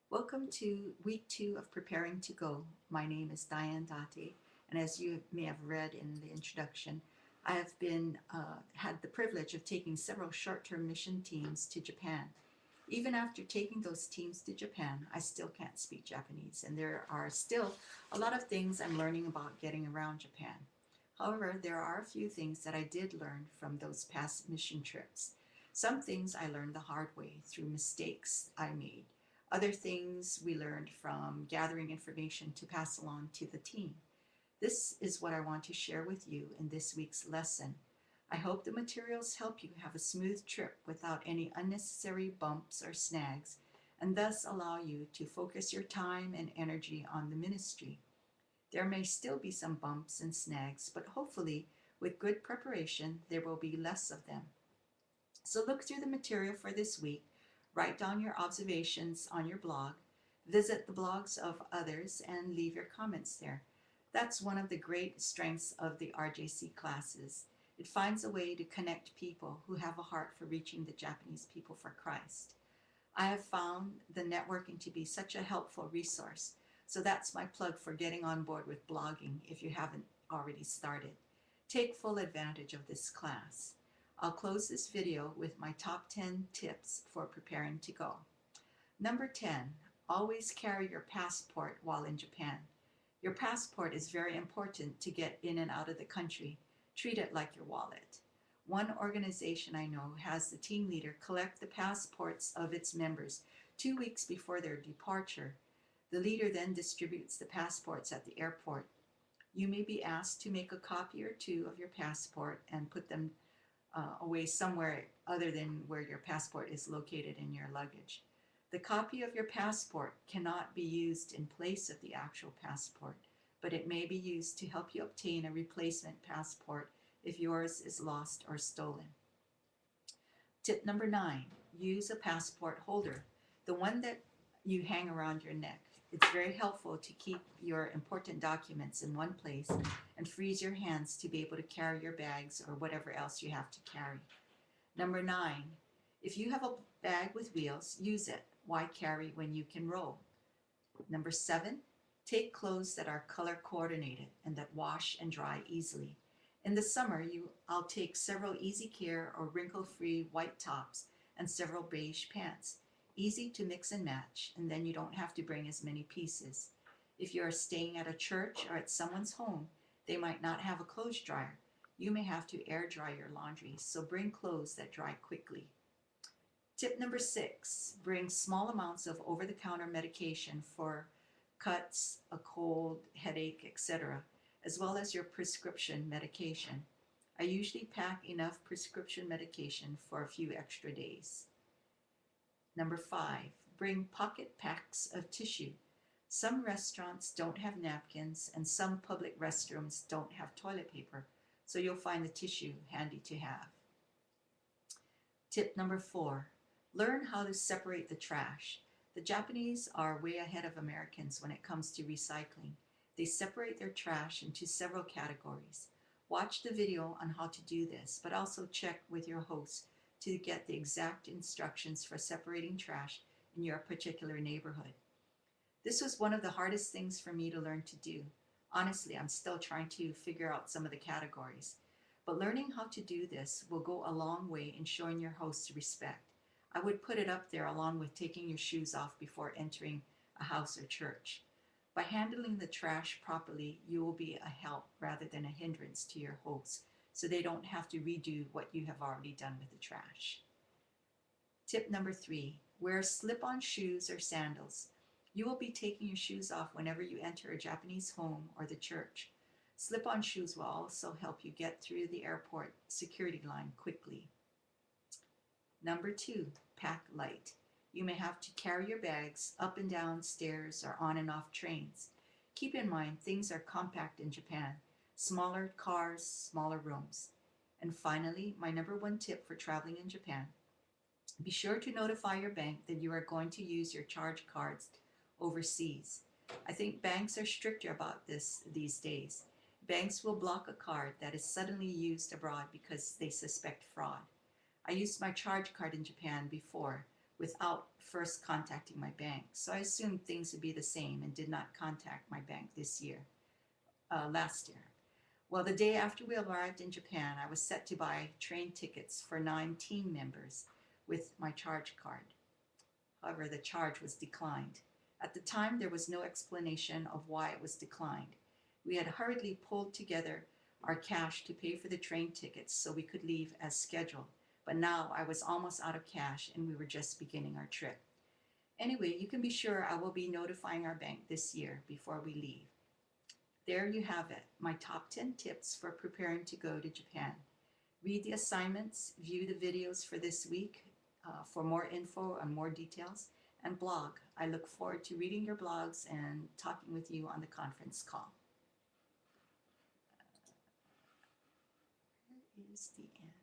Welcome to week 2 of Preparing to Go. My name is Diane Date, and as you may have read in the introduction, I have had the privilege of taking several short-term mission teams to Japan. Even after taking those teams to Japan, I still can't speak Japanese, and there are still a lot of things I'm learning about getting around Japan. However, there are a few things that I did learn from those past mission trips. Some things I learned the hard way through mistakes I made. Other things we learned from gathering information to pass along to the team. This is what I want to share with you in this week's lesson. I hope the materials help you have a smooth trip without any unnecessary bumps or snags, and thus allow you to focus your time and energy on the ministry. There may still be some bumps and snags, but hopefully, with good preparation, there will be less of them. So look through the material for this week, write down your observations on your blog, visit the blogs of others, and leave your comments there. That's one of the great strengths of the RJC classes. It finds a way to connect people who have a heart for reaching the Japanese people for Christ. I have found the networking to be such a helpful resource. So that's my plug for getting on board with blogging if you haven't already started. Take full advantage of this class. I'll close this video with my top 10 tips for preparing to go. Number 10, always carry your passport while in Japan. Your passport is very important to get in and out of the country. Treat it like your wallet. One organization I know has the team leader collect the passports of its members 2 weeks before their departure. The leader then distributes the passports at the airport. You may be asked to make a copy or two of your passport and put them away somewhere other than where your passport is located in your luggage. The copy of your passport cannot be used in place of the actual passport, but it may be used to help you obtain a replacement passport if yours is lost or stolen. Tip number 9, use a passport holder, the one that you hang around your neck. It's very helpful to keep your important documents in one place and frees your hands to be able to carry your bags or whatever else you have to carry. Number 9, if you have a bag with wheels, use it. Why carry when you can roll? Number 7, take clothes that are color coordinated and that wash and dry easily. In the summer, I'll take several easy care or wrinkle-free white tops and several beige pants. Easy to mix and match, and then you don't have to bring as many pieces. If you are staying at a church or at someone's home, they might not have a clothes dryer. You may have to air dry your laundry, so bring clothes that dry quickly. Tip number 6, bring small amounts of over-the-counter medication for cuts, a cold, headache, etc., as well as your prescription medication. I usually pack enough prescription medication for a few extra days. Number 5, bring pocket packs of tissue. Some restaurants don't have napkins and some public restrooms don't have toilet paper, so you'll find the tissue handy to have. Tip number 4, learn how to separate the trash. The Japanese are way ahead of Americans when it comes to recycling. They separate their trash into several categories. Watch the video on how to do this, but also check with your host to get the exact instructions for separating trash in your particular neighborhood. This was one of the hardest things for me to learn to do. Honestly, I'm still trying to figure out some of the categories. But learning how to do this will go a long way in showing your host respect. I would put it up there along with taking your shoes off before entering a house or church. By handling the trash properly, you will be a help rather than a hindrance to your host, so they don't have to redo what you have already done with the trash. Tip number 3, wear slip-on shoes or sandals. You will be taking your shoes off whenever you enter a Japanese home or the church. Slip-on shoes will also help you get through the airport security line quickly. Number 2, pack light. You may have to carry your bags up and down stairs or on and off trains. Keep in mind, things are compact in Japan. Smaller cars, smaller rooms. And finally, my number 1 tip for traveling in Japan. Be sure to notify your bank that you are going to use your charge cards overseas. I think banks are stricter about this these days. Banks will block a card that is suddenly used abroad because they suspect fraud. I used my charge card in Japan before, without first contacting my bank. So I assumed things would be the same and did not contact my bank last year. Well, the day after we arrived in Japan, I was set to buy train tickets for 9 team members with my charge card. However, the charge was declined. At the time, there was no explanation of why it was declined. We had hurriedly pulled together our cash to pay for the train tickets so we could leave as scheduled. But now I was almost out of cash and we were just beginning our trip. Anyway, you can be sure I will be notifying our bank this year before we leave. There you have it, my top 10 tips for preparing to go to Japan. Read the assignments, view the videos for this week for more info and more details, and blog. I look forward to reading your blogs and talking with you on the conference call. Here is the end.